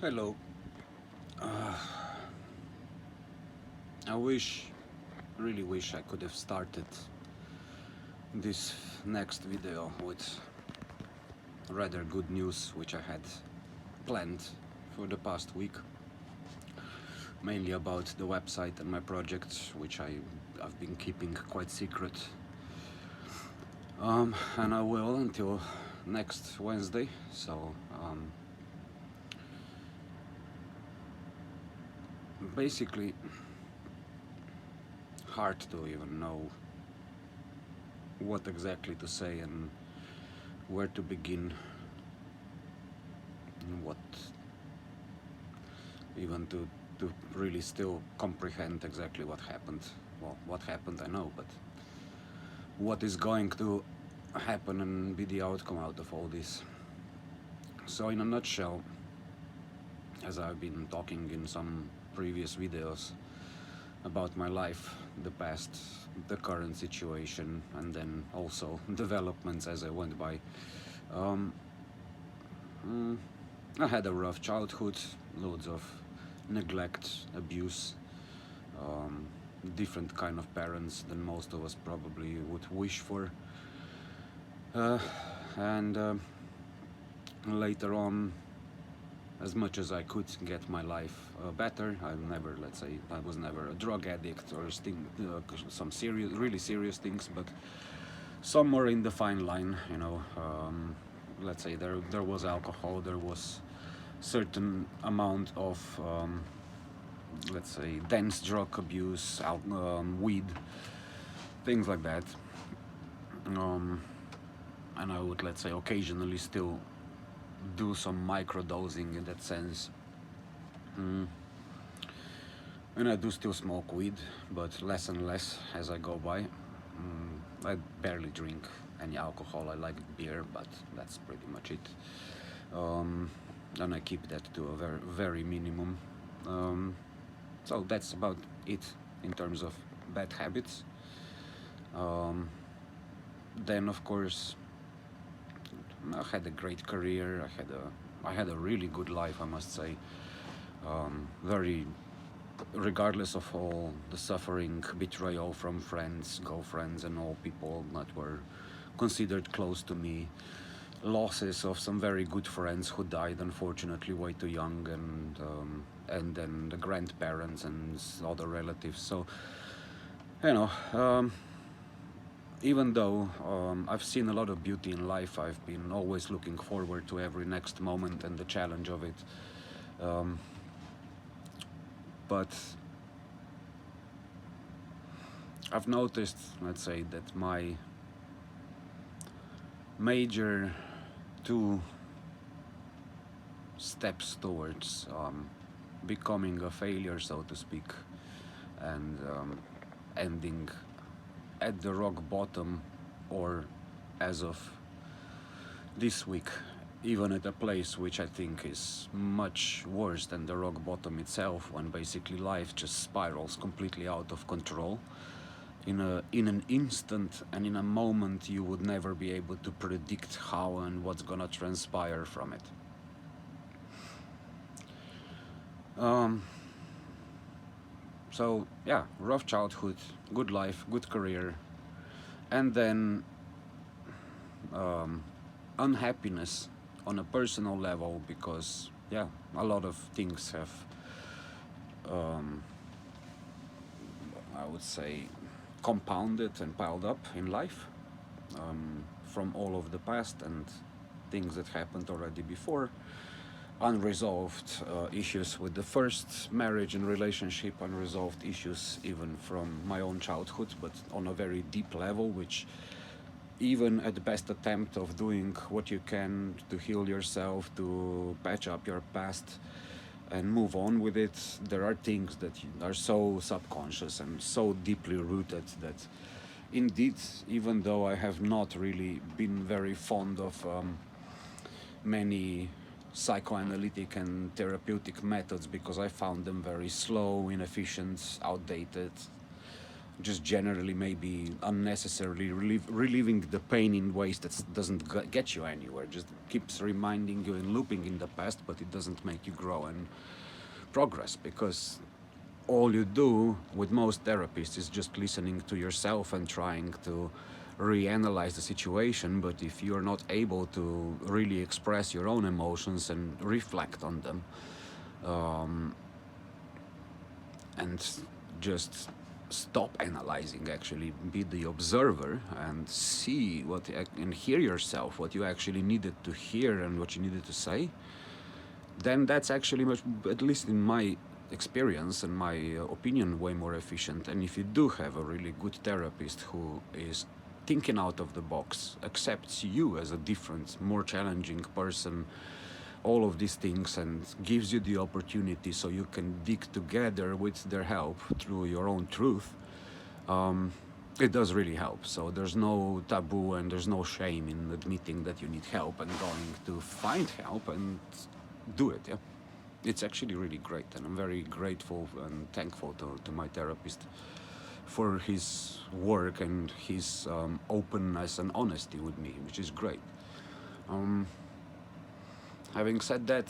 Hello. Uh, really wish I could have started this next video with rather good news which I had planned for the past week, mainly about the website and my projects, which I've been keeping quite secret. And I will until next Wednesday. So basically, hard to even know what exactly to say and where to begin, and what even to really still comprehend exactly what happened. Well, what happened I know, but what is going to happen and be the outcome out of all this. So in a nutshell, as I've been talking in some previous videos about my life, the past, the current situation, and then also developments as I went by, um, mm, I had a rough childhood, loads of neglect, abuse, um, different kind of parents than most of us probably would wish for. Uh, and later on, as much as I could get my life better, I was never a drug addict or some serious, really serious things, but somewhere in the fine line, let's say there was alcohol, there was certain amount of let's say dense drug abuse, weed, things like that. Um, and I would, let's say, occasionally still do some microdosing in that sense. Mm. And I do still smoke weed, but less and less as I go by. I barely drink any alcohol. I like beer, but that's pretty much it. And I keep that to a very, very minimum. Um, so that's about it in terms of bad habits. Um, then, of course, I had a great career. I had a really good life, I must say. Very, regardless of all the suffering, betrayal from friends, girlfriends, and all people that were considered close to me, losses of some very good friends who died unfortunately way too young, and then the grandparents and other relatives. So, you know, even though I've seen a lot of beauty in life, I've been always looking forward to every next moment and the challenge of it. Um, but I've noticed, let's say, that my major two steps towards becoming a failure, so to speak, and ending at the rock bottom, or as of this week, even at a place which I think is much worse than the rock bottom itself, when basically life just spirals completely out of control in an instant and in a moment you would never be able to predict how and what's gonna transpire from it. Um, so yeah, rough childhood, good life, good career, and then um, unhappiness on a personal level, because yeah, a lot of things have um, I would say compounded and piled up in life, from all of the past and things that happened already before, unresolved issues with the first marriage and relationship, unresolved issues even from my own childhood, but on a very deep level, which even at the best attempt of doing what you can to heal yourself, to patch up your past and move on with it, there are things that are so subconscious and so deeply rooted that indeed, even though I have not really been very fond of many psychoanalytic and therapeutic methods, because I found them very slow, inefficient, outdated, just generally maybe unnecessarily relieving the pain in ways that doesn't get you anywhere, just keeps reminding you and looping in the past, but it doesn't make you grow and progress, because all you do with most therapists is just listening to yourself and trying to reanalyze the situation. But if you're not able to really express your own emotions and reflect on them, and just stop analyzing, actually be the observer and see what and hear yourself, what you actually needed to hear and what you needed to say, then that's actually much, at least in my experience and my opinion, way more efficient. And if you do have a really good therapist who is thinking out of the box, accepts you as a different, more challenging person, all of these things, and gives you the opportunity so you can dig together with their help through your own truth, it does really help. So there's no taboo and there's no shame in admitting that you need help and going to find help and do it. Yeah, it's actually really great, and I'm very grateful and thankful to my therapist for his work and his openness and honesty with me, which is great. Having said that,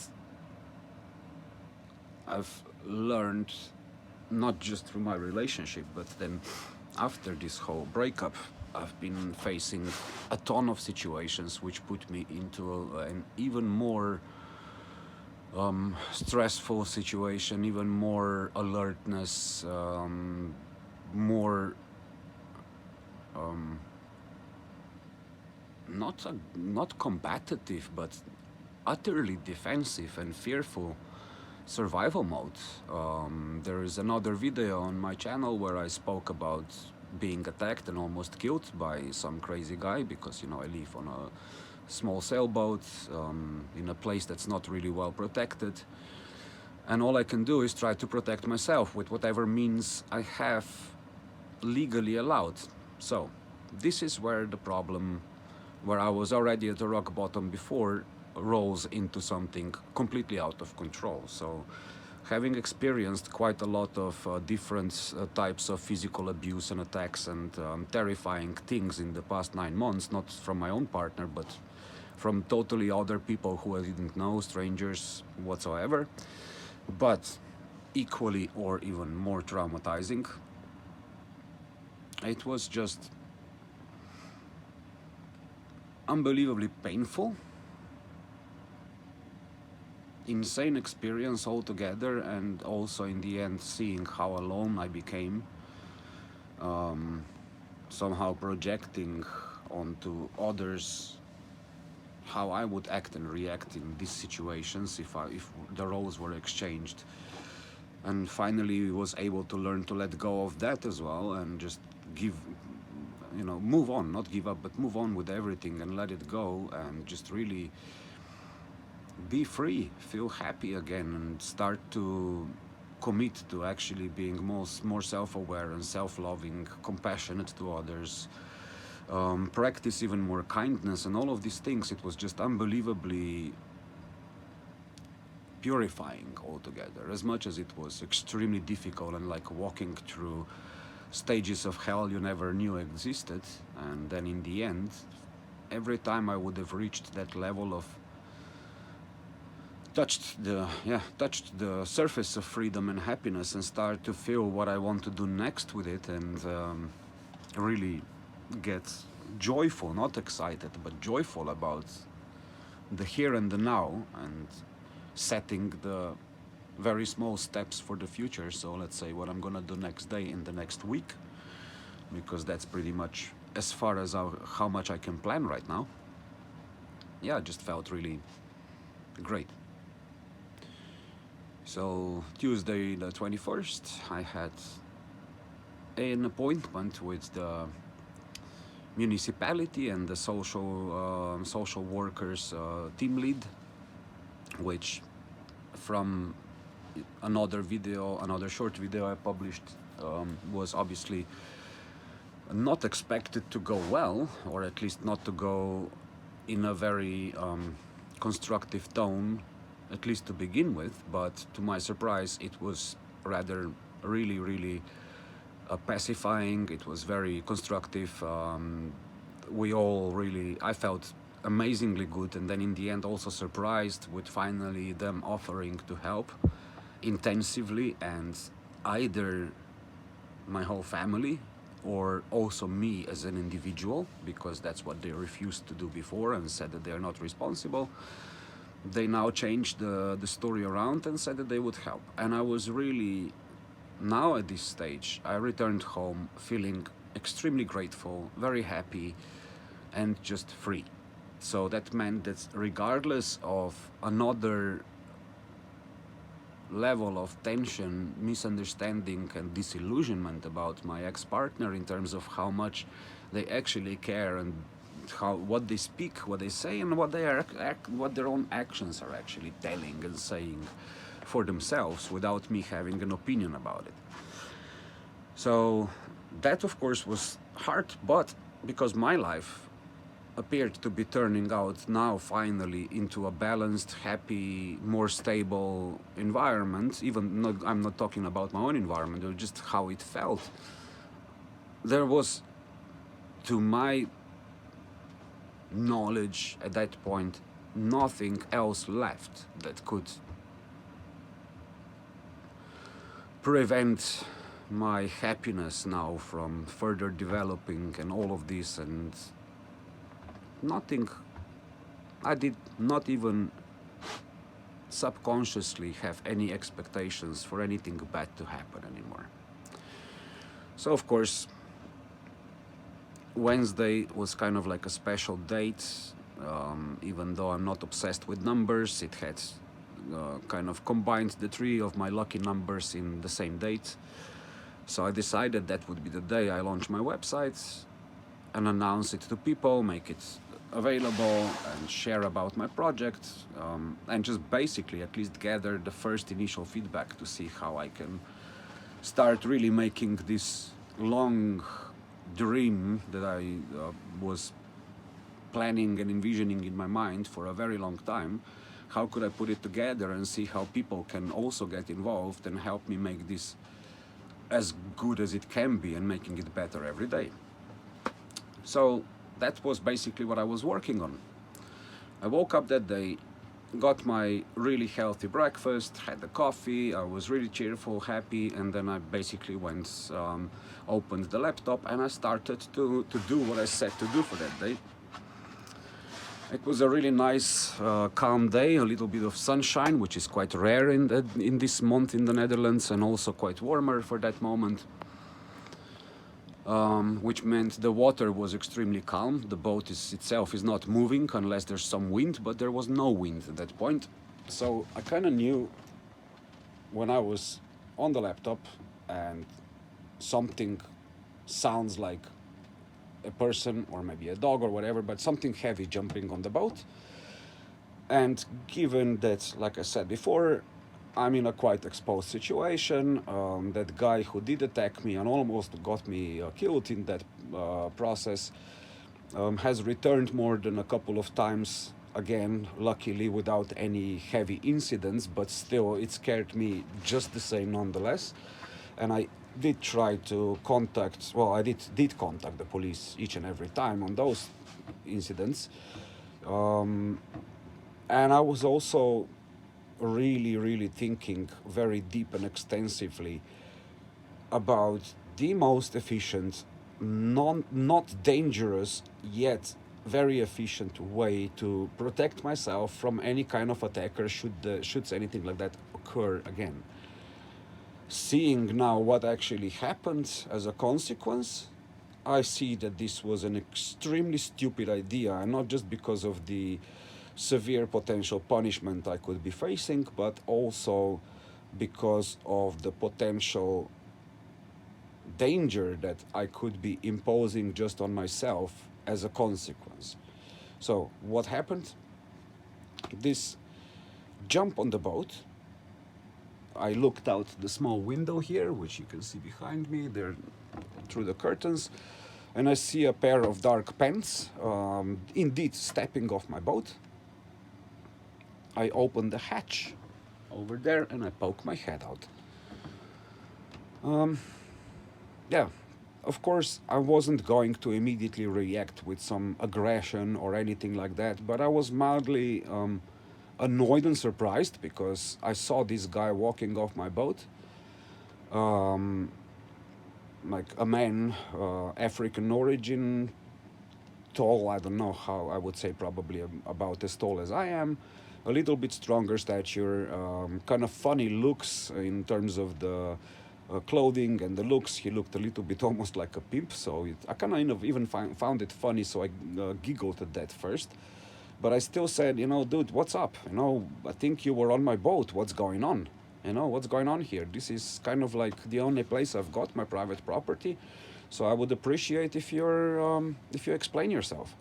I've learned, not just through my relationship, but then after this whole breakup, I've been facing a ton of situations which put me into an even more stressful situation, even more alertness, more not combative, but utterly defensive and fearful survival mode. There is another video on my channel where I spoke about being attacked and almost killed by some crazy guy because, you know, I live on a small sailboat in a place that's not really well protected. And all I can do is try to protect myself with whatever means I have legally allowed. So this is where the problem, where I was already at the rock bottom before, rolls into something completely out of control. So having experienced quite a lot of different types of physical abuse and attacks and terrifying things in the past 9 months, not from my own partner, but from totally other people who I didn't know, strangers whatsoever, but equally or even more traumatizing, it was just unbelievably painful, insane experience altogether, and also in the end seeing how alone I became, somehow projecting onto others how I would act and react in these situations if the roles were exchanged. And finally was able to learn to let go of that as well and just move on, not give up, but move on with everything and let it go and just really be free, feel happy again, and start to commit to actually being more self-aware and self-loving, compassionate to others, practice even more kindness and all of these things. It was just unbelievably purifying altogether, as much as it was extremely difficult and like walking through stages of hell you never knew existed. And then in the end, every time I would have reached that level of touched the surface of freedom and happiness and start to feel what I want to do next with it, and really get joyful, not excited, but joyful about the here and the now, and setting the very small steps for the future. So let's say what I'm gonna do next day in the next week, because that's pretty much as far as how much I can plan right now. Yeah, it just felt really great. So Tuesday the 21st, I had an appointment with the municipality and the social workers team lead, which from another short video I published, was obviously not expected to go well, or at least not to go in a very constructive tone, at least to begin with. But to my surprise, it was rather really pacifying. It was very constructive. I felt amazingly good, and then in the end also surprised with finally them offering to help intensively, and either my whole family or also me as an individual, because that's what they refused to do before and said that they are not responsible. They now changed the story around and said that they would help. And I was really, now at this stage, I returned home feeling extremely grateful, very happy, and just free. So that meant that regardless of another level of tension, misunderstanding, and disillusionment about my ex-partner in terms of how much they actually care and how what they speak, what they say, and what what their own actions are actually telling and saying for themselves without me having an opinion about it. So that of course was hard, but because my life appeared to be turning out now finally into a balanced, happy, more stable environment, even not, I'm not talking about my own environment, or just how it felt, there was, to my knowledge at that point, nothing else left that could prevent my happiness now from further developing and all of this, and nothing. I did not even subconsciously have any expectations for anything bad to happen anymore. So of course, Wednesday was kind of like a special date. Even though I'm not obsessed with numbers, it had kind of combined the three of my lucky numbers in the same date. So I decided that would be the day I launch my website and announce it to people, make it available and share about my project, and just basically at least gather the first initial feedback to see how I can start really making this long dream that I was planning and envisioning in my mind for a very long time. How could I put it together and see how people can also get involved and help me make this as good as it can be and making it better every day. So that was basically what I was working on. I woke up that day, got my really healthy breakfast, had the coffee, I was really cheerful, happy, and then I basically went, opened the laptop, and I started to do what I set to do for that day. It was a really nice, calm day, a little bit of sunshine, which is quite rare in this month in the Netherlands, and also quite warmer for that moment. Which meant the water was extremely calm. The boat itself is not moving unless there's some wind, but there was no wind at that point. So I kind of knew when I was on the laptop and something sounds like a person or maybe a dog or whatever, but something heavy jumping on the boat. And given that, like I said before, I'm in a quite exposed situation. That guy who did attack me and almost got me killed in that process has returned more than a couple of times again, luckily without any heavy incidents, but still it scared me just the same nonetheless. And I did try to contact, well, I did contact the police each and every time on those incidents. And I was also really thinking very deep and extensively about the most efficient, not dangerous, yet very efficient way to protect myself from any kind of attacker should anything like that occur again. Seeing now what actually happened as a consequence, I see that this was an extremely stupid idea, and not just because of the severe potential punishment I could be facing, but also because of the potential danger that I could be imposing just on myself as a consequence. So what happened? This jump on the boat, I looked out the small window here, which you can see behind me there through the curtains, and I see a pair of dark pants indeed stepping off my boat. I open the hatch over there and I poke my head out. yeah, of course, I wasn't going to immediately react with some aggression or anything like that, but I was mildly annoyed and surprised because I saw this guy walking off my boat, um, like a man, African origin, tall. I don't know how I would say, probably about as tall as I am, a little bit stronger stature, kind of funny looks in terms of the clothing and the looks. He looked a little bit almost like a pimp, so I kind of even found it funny. So I giggled at that first, but I still said, dude, what's up? I think you were on my boat. What's going on? What's going on here? This is kind of like the only place I've got my private property. So I would appreciate if you explain yourself.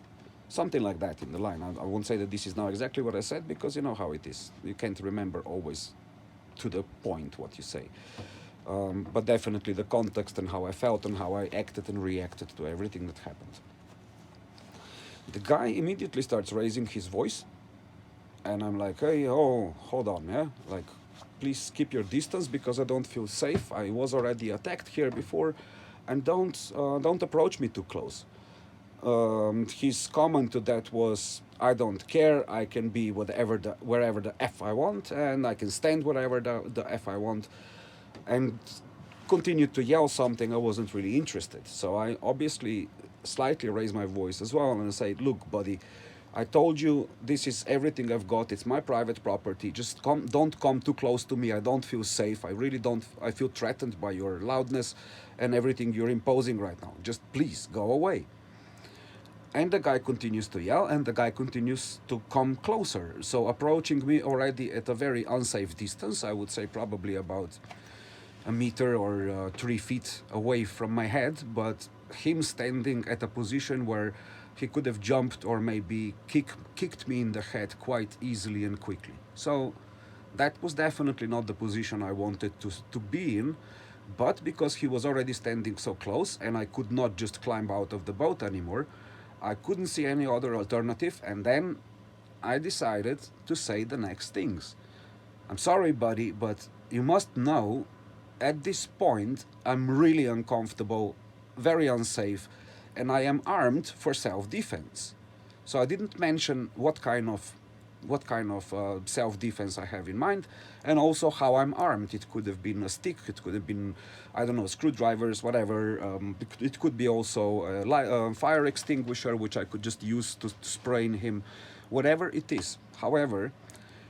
Something like that in the line. I won't say that this is now exactly what I said, because you know how it is. You can't remember always to the point what you say. But definitely the context and how I felt and how I acted and reacted to everything that happened. The guy immediately starts raising his voice, and I'm like, hey, oh, hold on, yeah? Like, please keep your distance because I don't feel safe. I was already attacked here before, and don't approach me too close. His comment to that was, I don't care. I can be wherever the f I want, and I can stand wherever the f I want, and continued to yell something. I wasn't really interested, so I obviously slightly raised my voice as well and said, "Look, buddy, I told you this is everything I've got. It's my private property. Just don't come too close to me. I don't feel safe. I really don't. I feel threatened by your loudness and everything you're imposing right now. Just please go away." And the guy continues to yell, and the guy continues to come closer. So approaching me already at a very unsafe distance, I would say probably about a meter or 3 feet away from my head, but him standing at a position where he could have jumped or maybe kicked me in the head quite easily and quickly. So that was definitely not the position I wanted to be in. But because he was already standing so close and I could not just climb out of the boat anymore, I couldn't see any other alternative, and then I decided to say the next things. I'm sorry, buddy, but you must know at this point I'm really uncomfortable, very unsafe, and I am armed for self-defense. So I didn't mention what kind of self-defense I have in mind, and also how I'm armed. It could have been a stick, it could have been, I don't know, screwdrivers, whatever. It could be also a fire extinguisher, which I could just use to spray in him, whatever it is. However,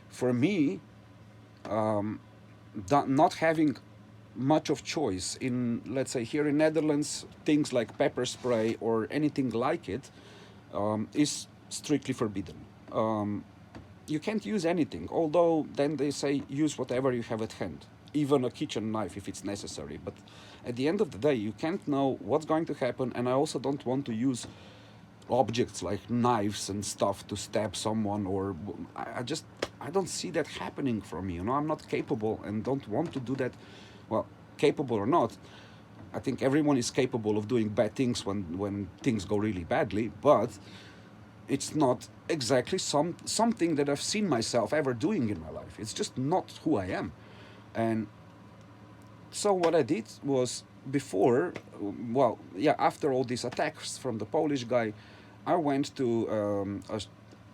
for me, not having much of choice in, let's say, here in Netherlands, things like pepper spray or anything like it is strictly forbidden. You can't use anything, although then they say use whatever you have at hand, even a kitchen knife if it's necessary. But at the end of the day, you can't know what's going to happen, and I also don't want to use objects like knives and stuff to stab someone, or I don't see that happening for me. I'm not capable and don't want to do that. Well, capable or not, I think everyone is capable of doing bad things when things go really badly, but it's not exactly something that I've seen myself ever doing in my life. It's just not who I am. And so what I did was, well, yeah, after all these attacks from the Polish guy, I went to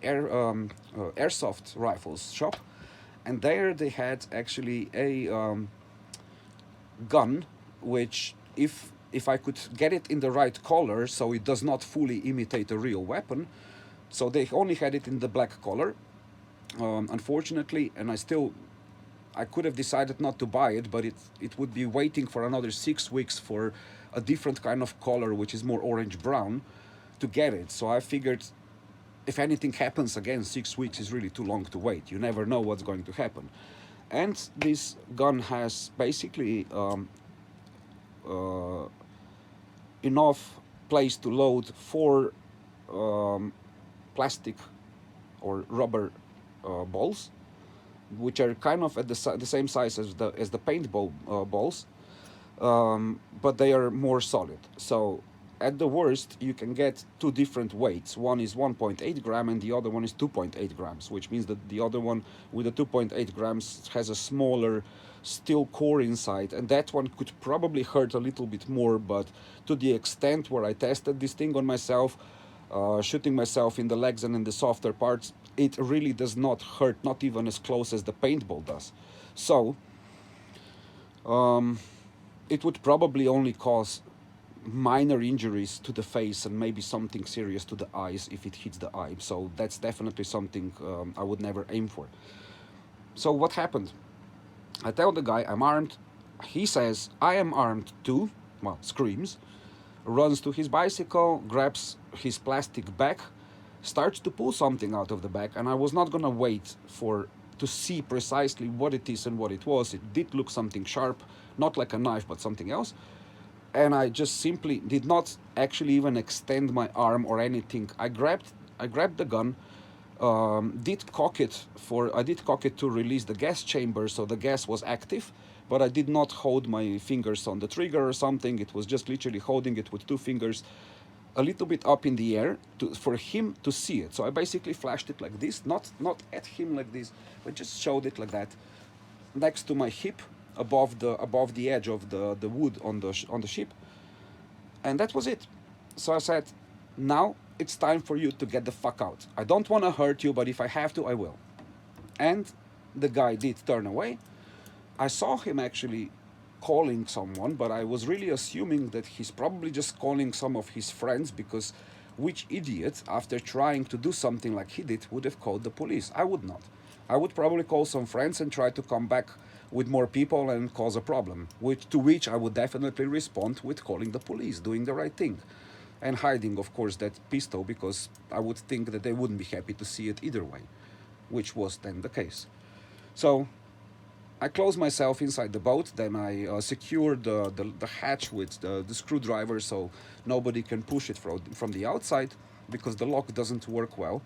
airsoft rifles shop, and there they had actually a gun, which if I could get it in the right color, so it does not fully imitate a real weapon. So they only had it in the black color, unfortunately, and I could have decided not to buy it, but it would be waiting for another 6 weeks for a different kind of color, which is more orange brown, to get it. So I figured, if anything happens again, 6 weeks is really too long to wait. You never know what's going to happen. And this gun has basically uh, enough place to load 4 plastic or rubber balls, which are kind of at the same size as the paintball balls, but they are more solid. So at the worst, you can get two different weights. One is 1.8 gram and the other one is 2.8 grams, which means that the other one with the 2.8 grams has a smaller steel core inside, and that one could probably hurt a little bit more, but to the extent where I tested this thing on myself, shooting myself in the legs and in the softer parts, it really does not hurt, not even as close as the paintball does. So, it would probably only cause minor injuries to the face and maybe something serious to the eyes if it hits the eye. So that's definitely something I would never aim for. So what happened? I tell the guy I'm armed. He says I am armed too. Well, screams, runs to his bicycle, grabs his plastic bag, starts to pull something out of the bag, and I was not gonna wait for to see precisely what it is and what it was. It did look something sharp, not like a knife, but something else. And I just simply did not actually even extend my arm or anything. I grabbed the gun, I did cock it to release the gas chamber, so the gas was active, but I did not hold my fingers on the trigger or something. It was just literally holding it with two fingers a little bit up in the air for him to see it. So I basically flashed it like this, not at him like this, but just showed it like that, next to my hip, above the edge of the wood on the ship, and that was it. So I said, now it's time for you to get the fuck out. I don't want to hurt you, but if I have to, I will. And the guy did turn away. I saw him actually calling someone, but I was really assuming that he's probably just calling some of his friends, because which idiot, after trying to do something like he did, would have called the police? I would not. I would probably call some friends and try to come back with more people and cause a problem, to which I would definitely respond with calling the police, doing the right thing, and hiding, of course, that pistol, because I would think that they wouldn't be happy to see it either way, which was then the case. So I closed myself inside the boat, then I secured the hatch with the screwdriver so nobody can push it from the outside, because the lock doesn't work well.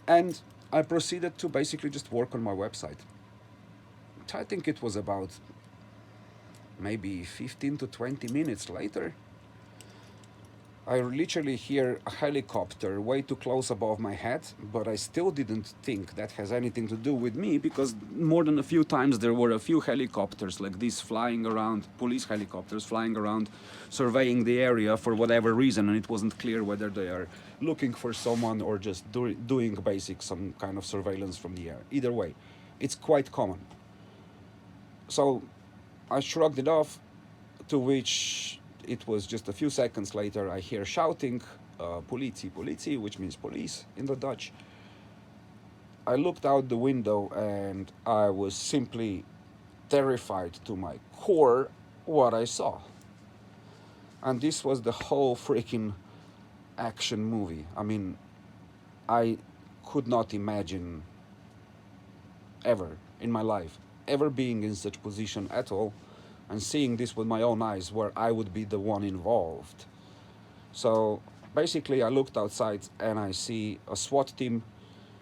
And I proceeded to basically just work on my website. I think it was about maybe 15 to 20 minutes later, I literally hear a helicopter way too close above my head, but I still didn't think that has anything to do with me, because more than a few times there were a few helicopters like this flying around, police helicopters flying around, surveying the area for whatever reason, and it wasn't clear whether they are looking for someone or just doing basic some kind of surveillance from the air. Either way, it's quite common. So I shrugged it off, to which it was just a few seconds later I hear shouting, politie, politie, which means police in the Dutch. I looked out the window and I was simply terrified to my core what I saw. And this was the whole freaking action movie. I mean, I could not imagine ever in my life ever being in such position at all, and seeing this with my own eyes where I would be the one involved. So basically I looked outside and I see a SWAT team,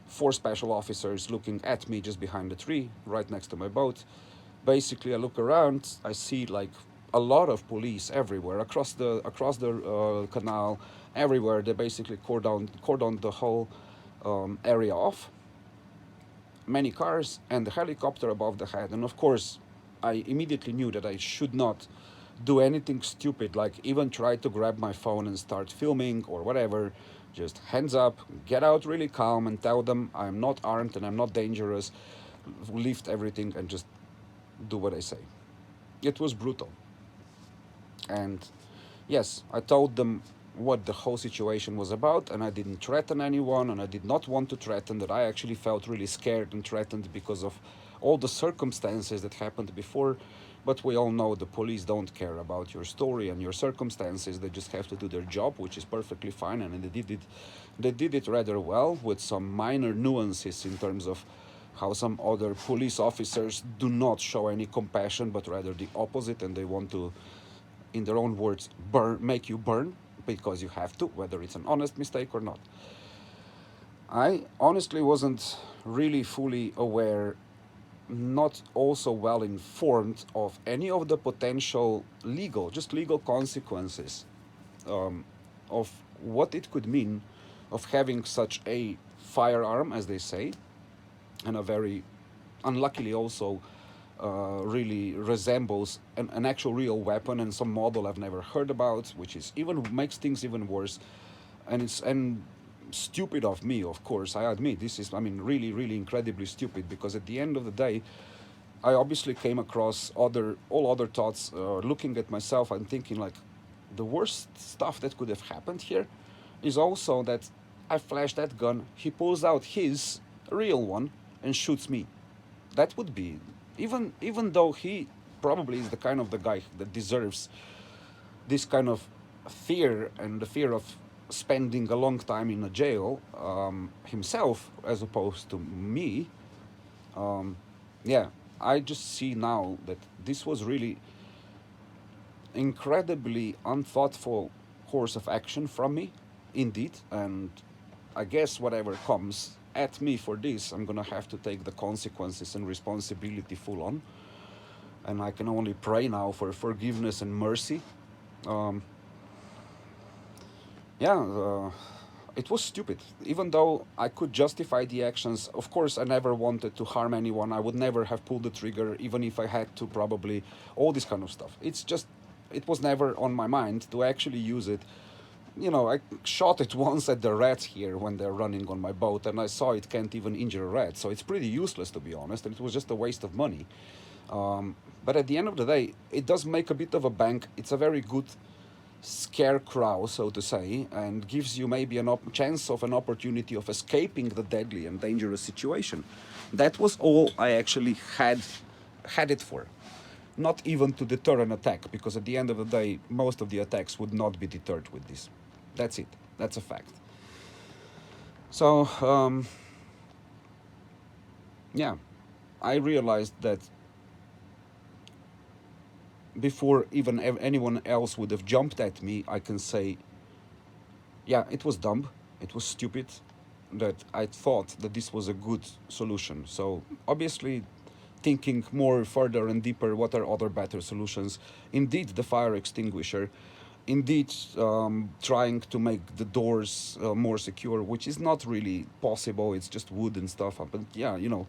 4 special officers looking at me just behind the tree right next to my boat. Basically I look around, I see like a lot of police everywhere across the canal, everywhere. They basically cordoned the whole area off. Many cars and the helicopter above the head, and of course I immediately knew that I should not do anything stupid, like even try to grab my phone and start filming or whatever. Just hands up, get out really calm and tell them I'm not armed and I'm not dangerous, lift everything and just do what I say. It was brutal. And yes, I told them what the whole situation was about, and I didn't threaten anyone, and I did not want to threaten, that I actually felt really scared and threatened because of all the circumstances that happened before. But we all know the police don't care about your story and your circumstances. They just have to do their job, which is perfectly fine, and they did it rather well, with some minor nuances in terms of how some other police officers do not show any compassion, but rather the opposite, and they want to, in their own words, make you burn, because you have to, whether it's an honest mistake or not. I honestly wasn't really fully aware, not also well informed of any of the potential legal consequences of what it could mean of having such a firearm, as they say, and a very unluckily also really resembles an actual real weapon and some model I've never heard about, which is even makes things even worse. And stupid of me, of course. I admit this is, I mean, really, really incredibly stupid because at the end of the day, I obviously came across all other thoughts, looking at myself and thinking like, the worst stuff that could have happened here is also that I flash that gun, he pulls out his real one and shoots me. That would be, even though he probably is the kind of the guy that deserves this kind of fear and the fear of spending a long time in a jail himself as opposed to me. Yeah, I just see now that this was really incredibly unthoughtful course of action from me, indeed. And I guess whatever comes at me for this, I'm gonna have to take the consequences and responsibility full on. And I can only pray now for forgiveness and mercy. Um, yeah, it was stupid. Even though I could justify the actions, of course, I never wanted to harm anyone. I would never have pulled the trigger, even if I had to, probably, all this kind of stuff. It's just, it was never on my mind to actually use it. You know, I shot it once at the rats here when they're running on my boat, and I saw it can't even injure a rat, so it's pretty useless to be honest, and it was just a waste of money. But at the end of the day, it does make a bit of a bank. It's a very good scarecrow, so to say, and gives you maybe an chance of an opportunity of escaping the deadly and dangerous situation. That was all I actually had it for. Not even to deter an attack, because at the end of the day, most of the attacks would not be deterred with this. That's it. That's a fact. So, yeah, I realized that before even anyone else would have jumped at me, I can say, yeah, it was dumb, it was stupid, that I thought that this was a good solution. So obviously, thinking more further and deeper, what are other better solutions? Indeed, the fire extinguisher. Indeed, trying to make the doors more secure, which is not really possible. It's just wood and stuff. But yeah, you know,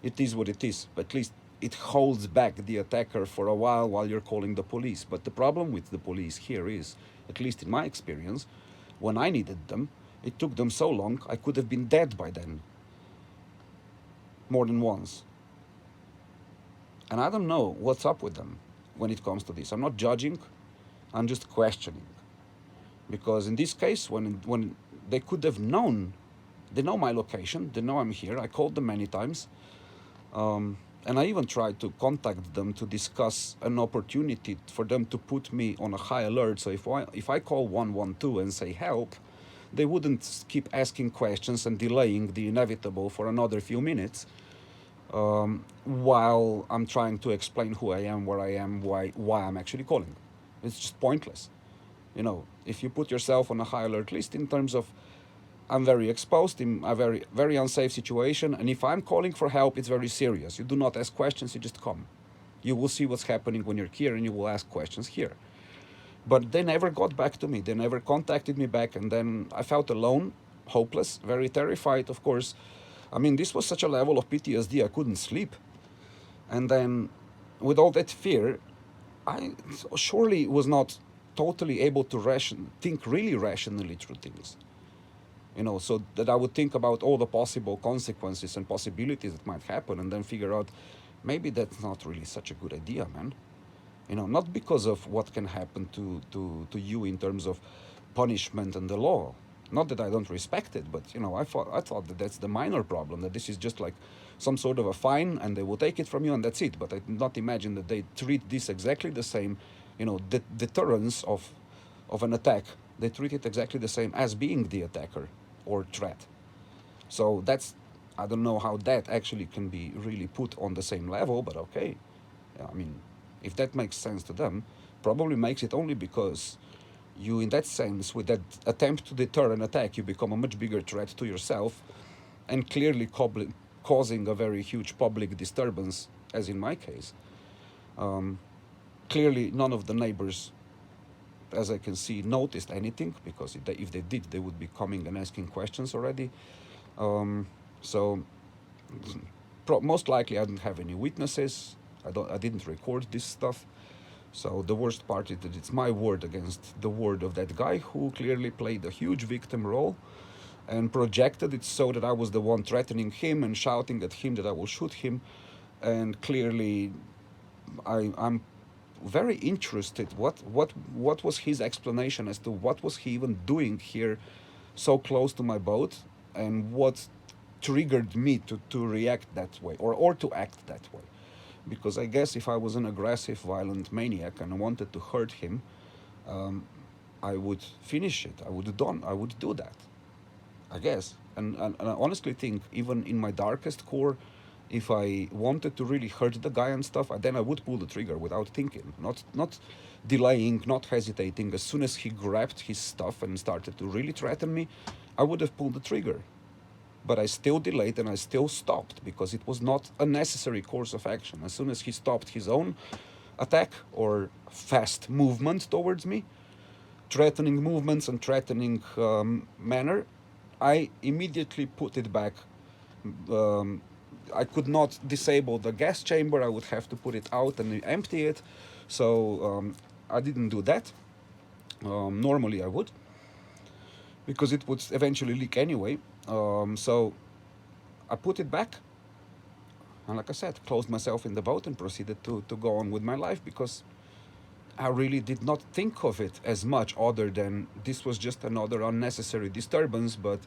it is what it is. But at least it holds back the attacker for a while you're calling the police. But the problem with the police here is, at least in my experience, when I needed them, it took them so long, I could have been dead by then, more than once. And I don't know what's up with them when it comes to this. I'm not judging, I'm just questioning. Because in this case, when they could have known, they know my location, they know I'm here, I called them many times, and I even tried to contact them to discuss an opportunity for them to put me on a high alert. So if I call 112 and say help, they wouldn't keep asking questions and delaying the inevitable for another few minutes, while I'm trying to explain who I am, where I am, why I'm actually calling. It's just pointless. You know, if you put yourself on a high alert list in terms of, I'm very exposed in a very, very unsafe situation, and if I'm calling for help, it's very serious. You do not ask questions, you just come. You will see what's happening when you're here, and you will ask questions here. But they never got back to me. They never contacted me back, and then I felt alone, hopeless, very terrified, of course. I mean, this was such a level of PTSD, I couldn't sleep. And then, with all that fear, I surely was not totally able to think really rationally through things. You know, so that I would think about all the possible consequences and possibilities that might happen, and then figure out maybe that's not really such a good idea, man. You know, not because of what can happen to you in terms of punishment and the law. Not that I don't respect it, but you know, I thought that that's the minor problem, that this is just like some sort of a fine and they will take it from you and that's it. But I did not imagine that they treat this exactly the same, you know, the deterrence of an attack. They treat it exactly the same as being the attacker or threat. So that's, I don't know how that actually can be really put on the same level, but okay. Yeah, I mean, if that makes sense to them, probably makes it only because you, in that sense, with that attempt to deter an attack, you become a much bigger threat to yourself and clearly causing a very huge public disturbance, as in my case. Clearly, none of the neighbors as I can see, noticed anything, because if they did, they would be coming and asking questions already. So most likely I didn't have any witnesses. I didn't record this stuff. So the worst part is that it's my word against the word of that guy who clearly played a huge victim role and projected it so that I was the one threatening him and shouting at him that I will shoot him. And clearly, I'm very interested. What was his explanation as to what was he even doing here, so close to my boat, and what triggered me to react that way, or to act that way? Because I guess if I was an aggressive, violent maniac and I wanted to hurt him, I would finish it. I would do that, I guess. And I honestly think, even in my darkest core, if I wanted to really hurt the guy and stuff, then I would pull the trigger without thinking, not delaying, not hesitating. As soon as he grabbed his stuff and started to really threaten me, I would have pulled the trigger. But I still delayed and I still stopped, because it was not a necessary course of action. As soon as he stopped his own attack or fast movement towards me, threatening movements and threatening manner, I immediately put it back. I could not disable the gas chamber. I would have to put it out and empty it. So I didn't do that. Normally I would, because it would eventually leak anyway. So I put it back, and like I said, closed myself in the boat and proceeded to go on with my life, because I really did not think of it as much other than this was just another unnecessary disturbance. But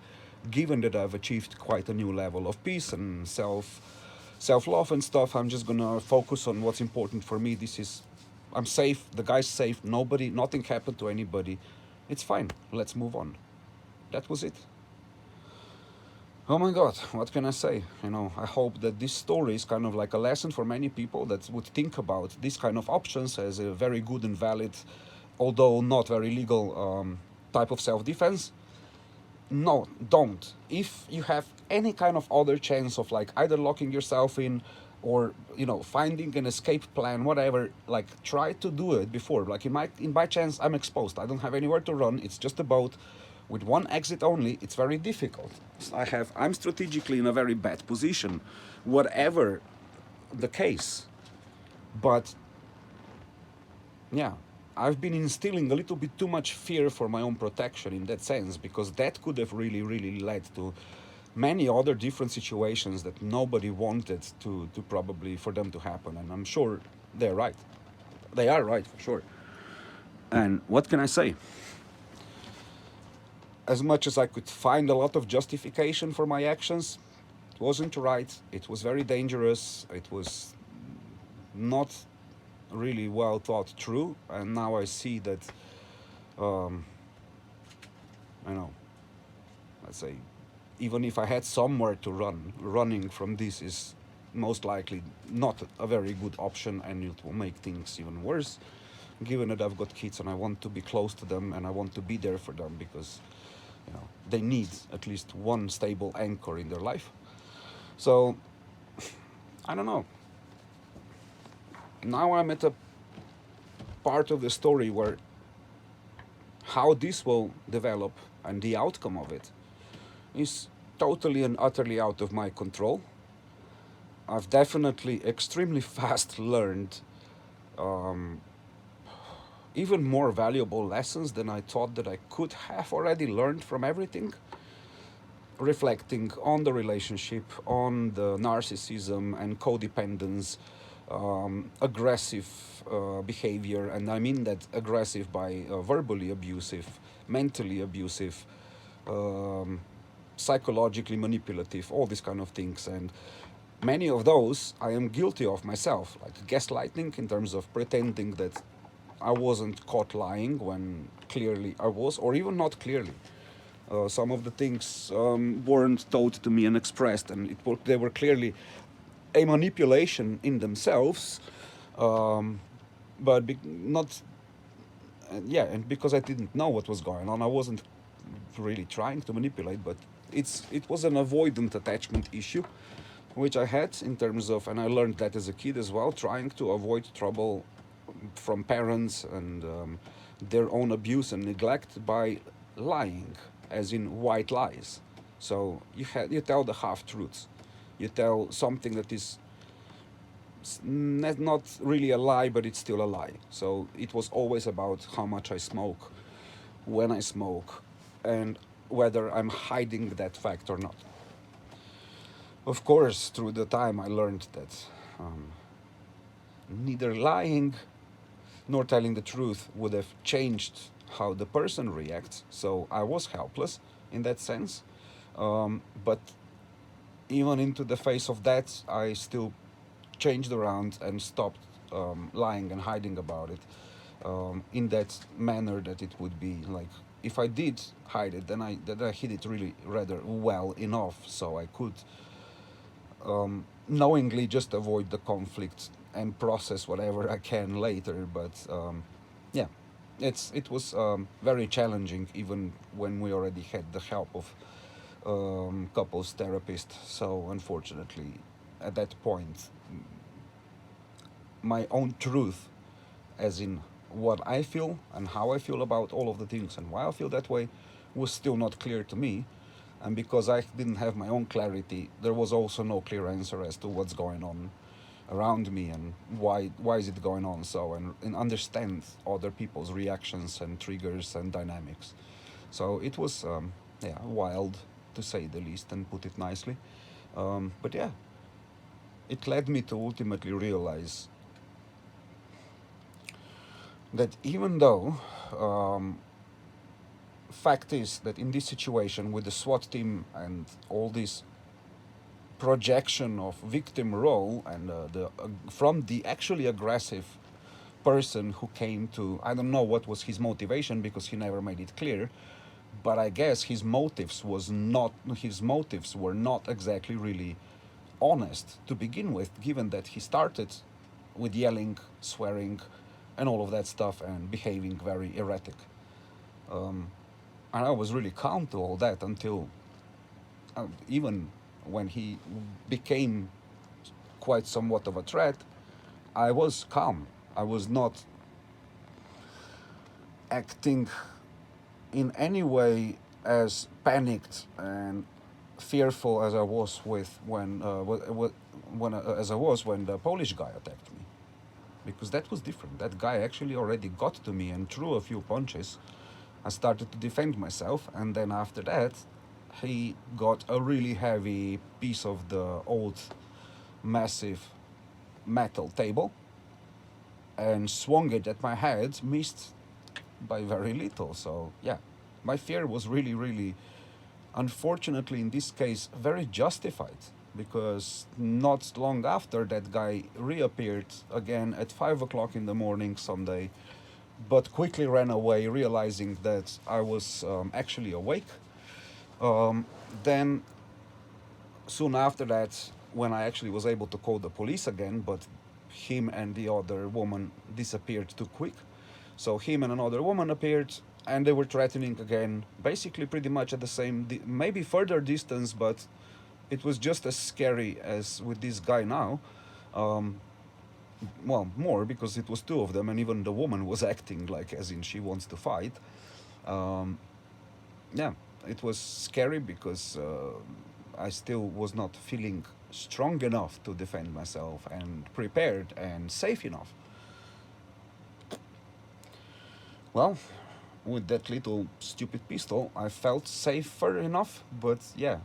given that I've achieved quite a new level of peace and self-love and stuff, I'm just gonna focus on what's important for me. I'm safe, the guy's safe, nothing happened to anybody. It's fine, let's move on. That was it. Oh my God, what can I say? I hope that this story is kind of like a lesson for many people that would think about these kind of options as a very good and valid, although not very legal, type of self-defense. No, don't. If you have any kind of other chance of either locking yourself in, or finding an escape plan, whatever, try to do it before. In by chance I'm exposed, I don't have anywhere to run, it's just a boat with one exit only. It's very difficult. I'm strategically in a very bad position, whatever the case. But yeah, I've been instilling a little bit too much fear for my own protection in that sense, because that could have really, really led to many other different situations that nobody wanted to probably for them to happen. And I'm sure they're right. They are right, for sure. And what can I say? As much as I could find a lot of justification for my actions, it wasn't right. It was very dangerous. It was not really well thought through. And now I see that, let's say, even if I had somewhere to running from this is most likely not a very good option, and it will make things even worse, given that I've got kids and I want to be close to them and I want to be there for them, because they need at least one stable anchor in their life. So I don't know. Now I'm at a part of the story where how this will develop and the outcome of it is totally and utterly out of my control. I've definitely extremely fast learned even more valuable lessons than I thought that I could have already learned from everything. Reflecting on the relationship, on the narcissism and codependence, aggressive behavior, and I mean that aggressive by verbally abusive, mentally abusive, psychologically manipulative, all these kind of things. And many of those I am guilty of myself, like gaslighting, in terms of pretending that I wasn't caught lying when clearly I was, or even not clearly. Some of the things weren't told to me and expressed, and they were clearly a manipulation in themselves, but not. And because I didn't know what was going on, I wasn't really trying to manipulate, but it was an avoidant attachment issue, which I had in terms of, and I learned that as a kid as well, trying to avoid trouble from parents and their own abuse and neglect by lying, as in white lies. So you tell the half truths. You tell something that is not really a lie, but it's still a lie. So it was always about how much I smoke, when I smoke, and whether I'm hiding that fact or not. Of course, through the time, I learned that neither lying nor telling the truth would have changed how the person reacts. So I was helpless in that sense. But even into the face of that, I still changed around and stopped lying and hiding about it in that manner that it would be like if I did hide it, then I hid it really rather well enough so I could knowingly just avoid the conflict and process whatever I can later. But yeah, it was very challenging even when we already had the help of couples therapist. So unfortunately, at that point, my own truth, as in what I feel and how I feel about all of the things and why I feel that way, was still not clear to me. And because I didn't have my own clarity, there was also no clear answer as to what's going on around me and why is it going on so and understand other people's reactions and triggers and dynamics. So it was yeah, wild to say the least and put it nicely. But yeah, it led me to ultimately realize that even though fact is that in this situation with the SWAT team and all this projection of victim role and the from the actually aggressive person who came to, I don't know what was his motivation because he never made it clear, but I guess his motives were not exactly really honest to begin with, given that he started with yelling, swearing, and all of that stuff and behaving very erratic. And I was really calm to all that until even when he became quite somewhat of a threat, I was calm. I was not acting in any way as panicked and fearful as I was with as I was when the Polish guy attacked me, because that was different. That guy actually already got to me and threw a few punches. I started to defend myself, and then after that, he got a really heavy piece of the old, massive metal table and swung it at my head, missed by very little. So, yeah, my fear was really, really, unfortunately, in this case, very justified because not long after that guy reappeared again at 5 o'clock in the morning someday, but quickly ran away, realizing that I was actually awake. Um, then, soon after that, when I actually was able to call the police again, but him and the other woman disappeared too quick. So him and another woman appeared, and they were threatening again, basically pretty much at the same, maybe further distance, but it was just as scary as with this guy now. Um, well, more because it was two of them, and even the woman was acting like as in she wants to fight. Um, yeah, it was scary because I still was not feeling strong enough to defend myself and prepared and safe enough. Well, with that little stupid pistol, I felt safer enough, but yeah,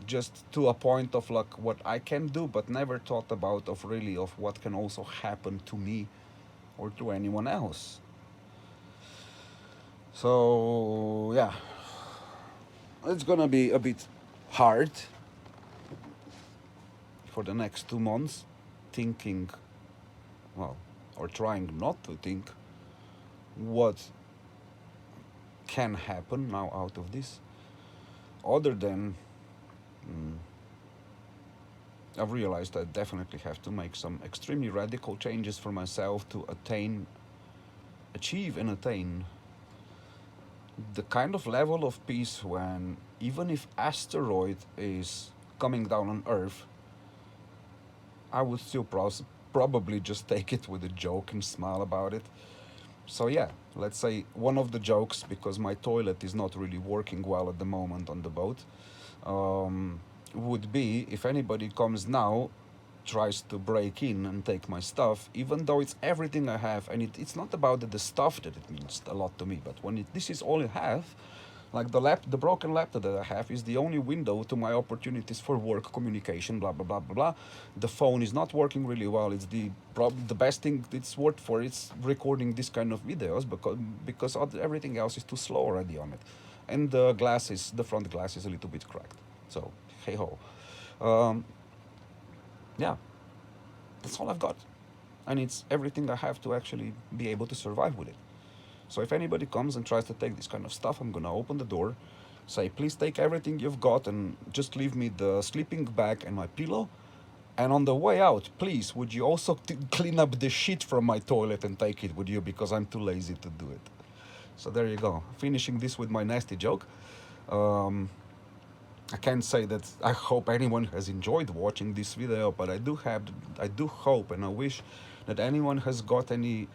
just to a point of like what I can do, but never thought about of really of what can also happen to me or to anyone else. So yeah, it's gonna be a bit hard for the next 2 months, thinking, well, or trying not to think what can happen now out of this, other than I've realized I definitely have to make some extremely radical changes for myself to achieve and attain the kind of level of peace when even if asteroid is coming down on Earth, I would still probably just take it with a joke and smile about it. So yeah, let's say one of the jokes, because my toilet is not really working well at the moment on the boat, um, would be if anybody comes now, tries to break in and take my stuff, even though it's everything I have, and it's not about the stuff that it means a lot to me, but when this is all I have, like the broken laptop that I have is the only window to my opportunities for work, communication, blah blah blah blah blah. The phone is not working really well. It's the best thing it's worked for. It's recording this kind of videos because everything else is too slow already on it, and the front glass is a little bit cracked. So hey ho, um, yeah, that's all I've got, and it's everything I have to actually be able to survive with it. So if anybody comes and tries to take this kind of stuff, I'm gonna open the door, say, please take everything you've got and just leave me the sleeping bag and my pillow. And on the way out, please, would you also clean up the shit from my toilet and take it with you because I'm too lazy to do it. So there you go. Finishing this with my nasty joke. Um, I can't say that I hope anyone has enjoyed watching this video, but I do hope and I wish that anyone has got any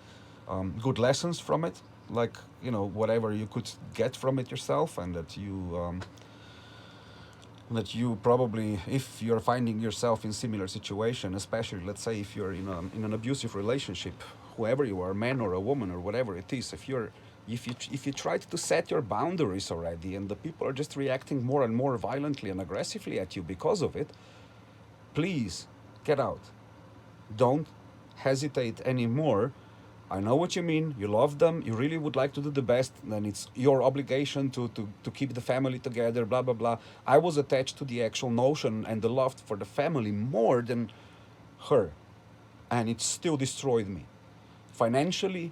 good lessons from it, like whatever you could get from it yourself, and that you probably, if you're finding yourself in similar situation, especially let's say if you're in an abusive relationship, whoever you are, man or a woman or whatever it is, if you tried to set your boundaries already and the people are just reacting more and more violently and aggressively at you because of it, please get out. Don't hesitate anymore. I know what you mean. You love them. You really would like to do the best. Then it's your obligation to keep the family together, blah, blah, blah. I was attached to the actual notion and the love for the family more than her. And it still destroyed me. Financially,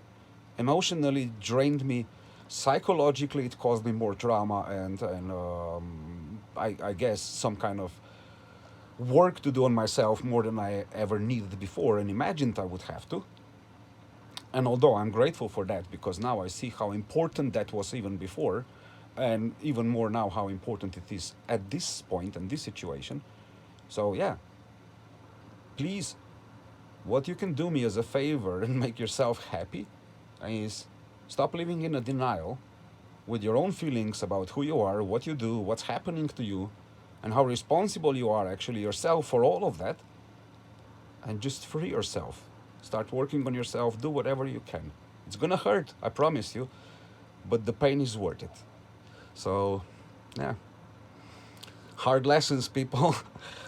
emotionally drained me. Psychologically, it caused me more trauma and I guess some kind of work to do on myself more than I ever needed before and imagined I would have to. And although I'm grateful for that because now I see how important that was even before, and even more now how important it is at this point and this situation. So yeah, please, what you can do me as a favor and make yourself happy is stop living in a denial with your own feelings about who you are, what you do, what's happening to you, and how responsible you are actually yourself for all of that, and just free yourself. Start working on yourself, do whatever you can. It's gonna hurt, I promise you, but the pain is worth it. So, yeah. Hard lessons, people.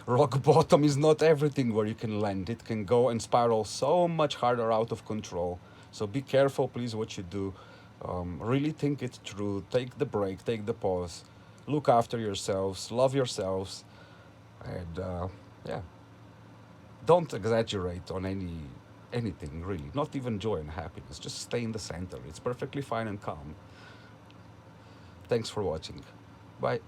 Rock bottom is not everything where you can land. It can go and spiral so much harder out of control. So be careful, please, what you do. Really think it through. Take the break, take the pause. Look after yourselves, love yourselves, and yeah, don't exaggerate on anything really. Not even joy and happiness. Just stay in the center. It's perfectly fine and calm. Thanks for watching. Bye.